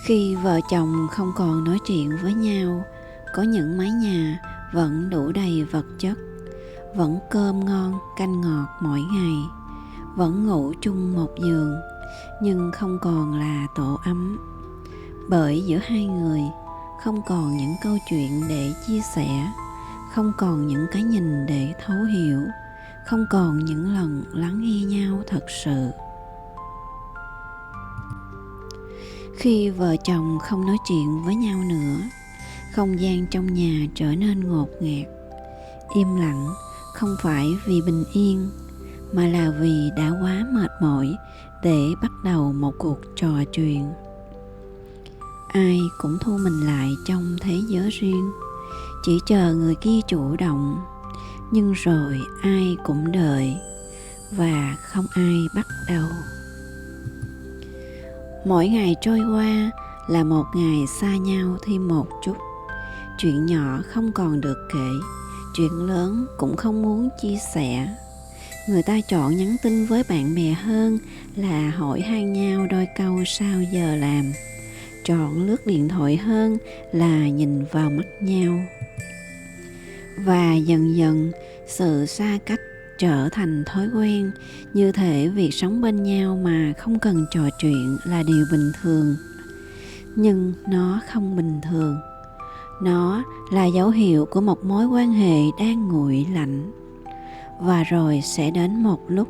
Khi vợ chồng không còn nói chuyện với nhau, có những mái nhà vẫn đủ đầy vật chất, vẫn cơm ngon canh ngọt mỗi ngày, vẫn ngủ chung một giường, nhưng không còn là tổ ấm. Bởi giữa hai người không còn những câu chuyện để chia sẻ, không còn những cái nhìn để thấu hiểu, không còn những lần lắng nghe nhau thật sự. Khi vợ chồng không nói chuyện với nhau nữa, không gian trong nhà trở nên ngột ngạt. Im lặng không phải vì bình yên, mà là vì đã quá mệt mỏi để bắt đầu một cuộc trò chuyện. Ai cũng thu mình lại trong thế giới riêng, chỉ chờ người kia chủ động. Nhưng rồi ai cũng đợi, và không ai bắt đầu. Mỗi ngày trôi qua là một ngày xa nhau thêm một chút. Chuyện nhỏ không còn được kể, chuyện lớn cũng không muốn chia sẻ. Người ta chọn nhắn tin với bạn bè hơn là hỏi han nhau đôi câu sau giờ làm. Chọn lướt điện thoại hơn là nhìn vào mắt nhau. Và dần dần sự xa cách trở thành thói quen, như thể việc sống bên nhau mà không cần trò chuyện là điều bình thường. Nhưng nó không bình thường. Nó là dấu hiệu của một mối quan hệ đang nguội lạnh. Và rồi sẽ đến một lúc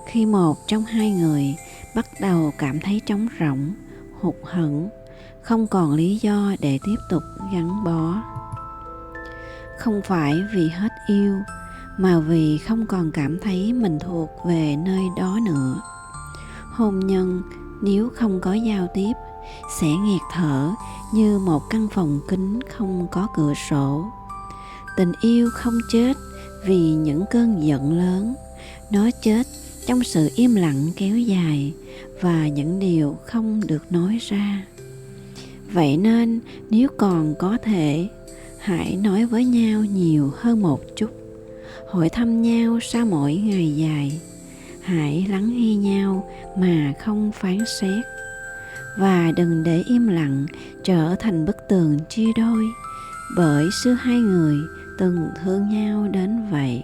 khi một trong hai người bắt đầu cảm thấy trống rỗng, hụt hẫng, không còn lý do để tiếp tục gắn bó. Không phải vì hết yêu, mà vì không còn cảm thấy mình thuộc về nơi đó nữa. Hôn nhân nếu không có giao tiếp sẽ nghẹt thở như một căn phòng kín không có cửa sổ. Tình yêu không chết vì những cơn giận lớn, nó chết trong sự im lặng kéo dài và những điều không được nói ra. Vậy nên nếu còn có thể, hãy nói với nhau nhiều hơn một chút. Hỏi thăm nhau sau mỗi ngày dài. Hãy lắng nghe nhau mà không phán xét. Và đừng để im lặng trở thành bức tường chia đôi, bởi xưa hai người từng thương nhau đến vậy.